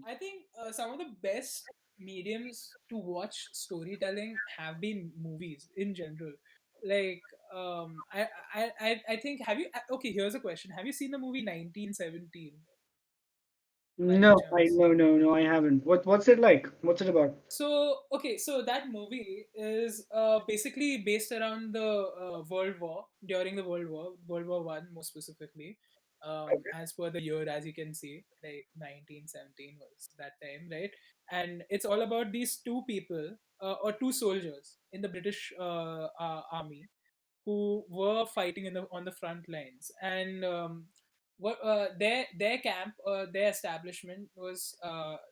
I think some of the best mediums to watch storytelling have been movies in general. Like, I think, have you? Okay, here's a question: have you seen the movie 1917 by any No, chance? no, I haven't. What's it like? What's it about? So okay, so that movie is basically based around the World War, during the World War One more specifically. As per the year, as you can see, like 1917 was that time, right? And it's all about these two people or two soldiers in the British army who were fighting in the on the front lines, and what their camp, their establishment was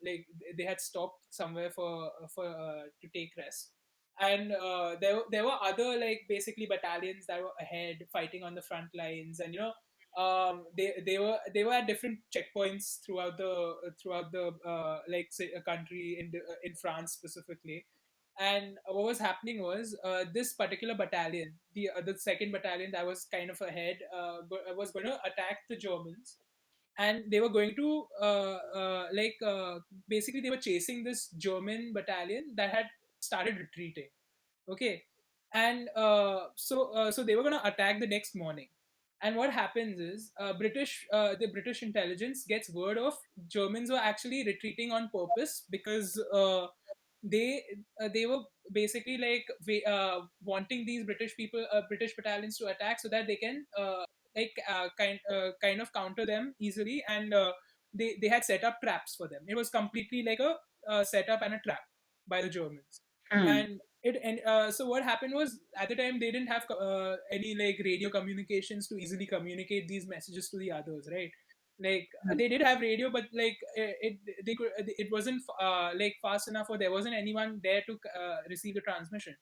like they had stopped somewhere for to take rest, and there were other like basically battalions that were ahead fighting on the front lines, and they were at different checkpoints throughout the like say, a country in France specifically. And what was happening was this particular battalion, the second battalion that was kind of ahead, was going to attack the Germans, and they were going to basically they were chasing this German battalion that had started retreating. Okay, and so they were going to attack the next morning. And what happens is the British intelligence gets word of Germans were actually retreating on purpose because they they were basically like wanting these British battalions to attack so that they can kind of counter them easily, and they had set up traps for them. It was completely like a setup and a trap by the Germans. Hmm. And so what happened was, at the time they didn't have any like radio communications to easily communicate these messages to the others, right? Like they did have radio, but like it wasn't like fast enough, or there wasn't anyone there to receive the transmission.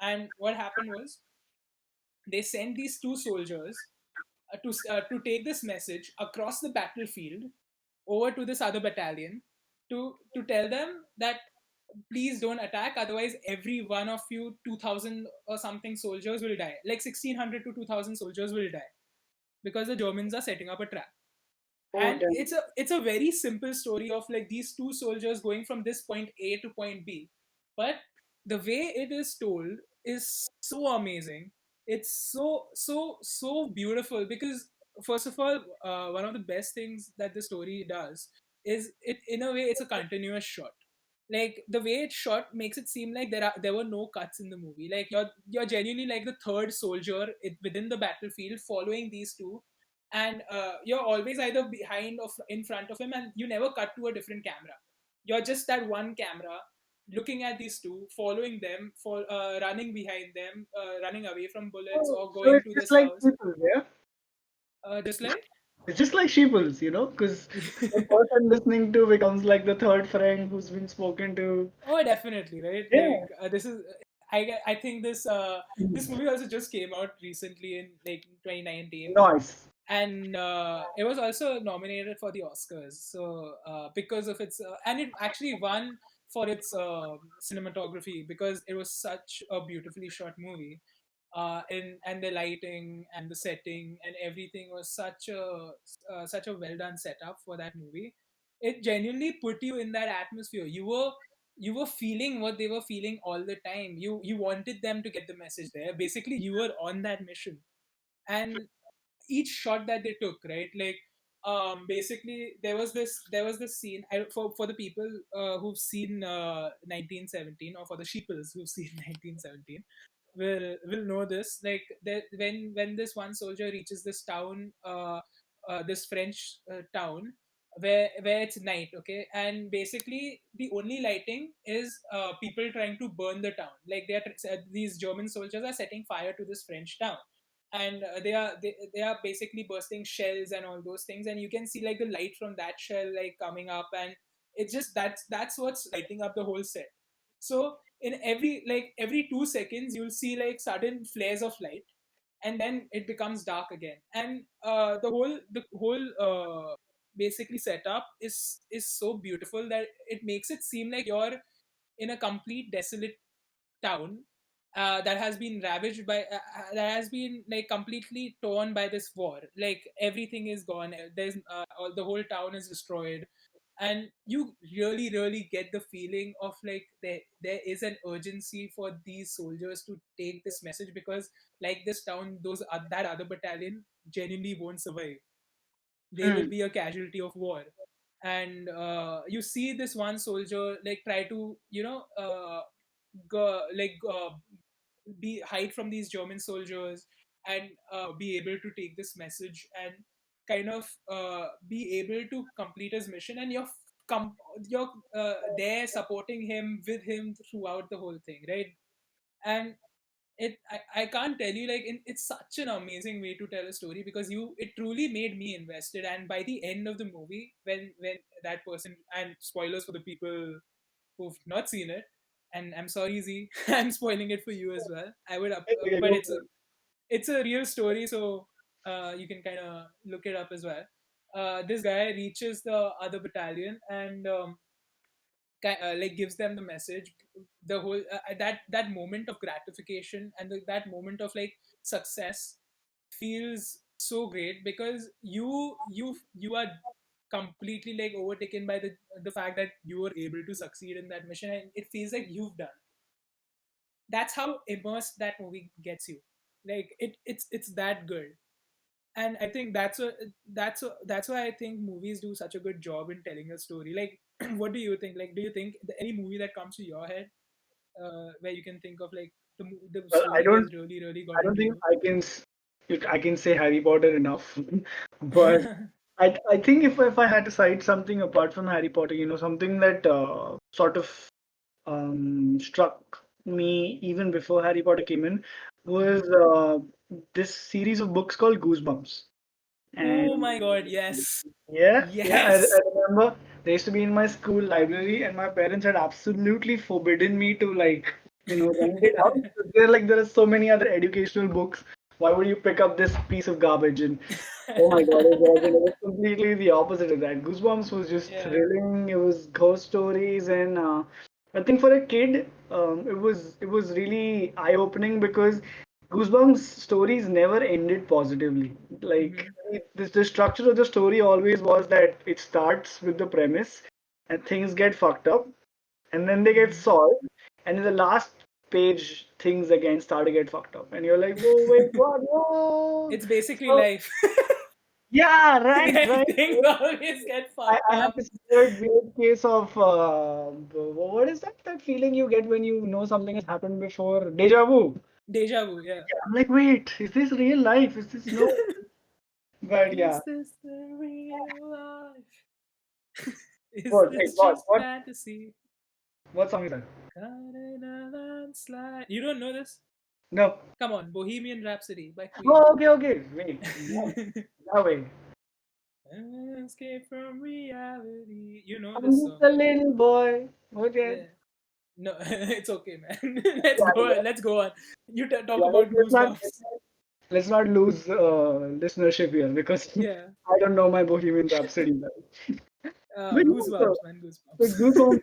And what happened was, they sent these two soldiers to take this message across the battlefield over to this other battalion, to tell them that please don't attack, otherwise every one of you 2000 or something soldiers will die, like 1600 to 2000 soldiers will die, because the Germans are setting up a trap. Oh, And damn. it's a very simple story of like these two soldiers going from this point A to point B, but the way it is told is so amazing. It's so beautiful, because first of all, one of the best things that the story does is, it in a way it's a continuous shot. Like the way it's shot makes it seem like there were no cuts in the movie. Like you're genuinely like the third soldier within the battlefield following these two, and you're always either behind or in front of him, and you never cut to a different camera. You're just that one camera looking at these two, following them, for running behind them, running away from bullets, Oh, or so going it's to just this like house, Sheeples, yeah? just like It's just like Sheeples, because the person listening to becomes like the third friend who's been spoken to. Oh, definitely, right? Yeah. Like this is, I think this movie also just came out recently in like 2019, Nice. and it was also nominated for the Oscars. So because of its and it actually won for its cinematography, because it was such a beautifully shot movie. And the lighting and the setting and everything was such a well done setup for that movie. It genuinely put you in that atmosphere. You were feeling what they were feeling all the time. You wanted them to get the message there. Basically, you were on that mission. And each shot that they took, right? Like basically there was this scene, for the people who've seen 1917, or for the sheeples who've seen 1917, will know this. Like when this one soldier reaches this town, this French town, where it's night, okay, and basically the only lighting is people trying to burn the town. Like these German soldiers are setting fire to this French town, and they are basically bursting shells and all those things, and you can see like the light from that shell like coming up, and it's just that's what's lighting up the whole set. So in every 2 seconds you'll see like sudden flares of light, and then it becomes dark again. And the whole basically setup is so beautiful that it makes it seem like you're in a complete desolate town that has been ravaged by that has been like completely torn by this war. Like everything is gone. The whole town is destroyed, and you really get the feeling of like there is an urgency for these soldiers to take this message, because like this town, that other battalion genuinely won't survive. They will Hmm. be a casualty of war. And you see this one soldier like try to go, be hide from these German soldiers, and be able to take this message and kind of be able to complete his mission, and you're there supporting him with him throughout the whole thing, right? And I can't tell you, like, it's such an amazing way to tell a story, because it truly made me invested. And by the end of the movie, when that person, and spoilers for the people who've not seen it, and I'm sorry Z, I'm spoiling it for you as well. Okay, But go it's for a it. real story, so you can kind of look it up as well. This guy reaches the other battalion, and like gives them the message. The whole that moment of gratification, and that moment of like success feels so great, because you are completely like overtaken by the fact that you were able to succeed in that mission, and it feels like you've done. That's how immersed that movie gets you. Like it's that good. And I think that's why I think movies do such a good job in telling a story. Like, what do you think? Like, do you think any movie that comes to your head, where you can think of like the Well, story has really I got don't into think you? I can say Harry Potter enough, but I think if I had to cite something apart from Harry Potter, something that sort of struck me even before Harry Potter came in was Mhm. this series of books called Goosebumps. Oh And my god, yes. yeah, I Yes. remember they used to be in my school library, and my parents had absolutely forbidden me to like, rent it out. They're like, there are so many other educational books. Why would you pick up this piece of garbage? And oh my God, it was completely the opposite of that. Goosebumps was just Yeah. thrilling. It was ghost stories, and I think for a kid, it was really eye-opening because Goosebumps stories never ended positively. Like Hmm. the structure of the story always was that it starts with the premise, and things get fucked up, and then they get Hmm. solved, and in the last page, things again start to get fucked up, and you're like, whoa, wait, what? Whoa! It's basically So life. yeah, right, Like, right. things always get I fucked have up. this weird case of what is that feeling you get when you know something has happened before? Deja vu. Deja vu, yeah. Yeah, I'm like, wait, is this real life? Is this no? But yeah, Is this the real life? Is what? Wait, this just what? fantasy? What song is that? Caught in a landslide. You don't know this? No. Come on, Bohemian Rhapsody by Queen. Oh, okay, okay. Wait, no, no, wait. Escape from reality. You know I'm this just song. a little boy. Okay. Yeah. No, it's okay, man. Yeah, yeah, Let's go on. You talk yeah. about Goosebumps. Let's not lose listenership here because Yeah. I don't know my Bohemian Rhapsody. But yeah, Goosebumps, man. the Goosebumps. goosebumps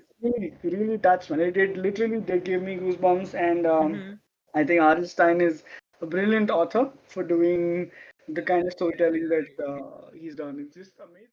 really touched man. It literally did give me goosebumps, and Hmm. I think Arnstein is a brilliant author for doing the kind of Yeah, storytelling yeah, I that agree. he's done. It's just amazing.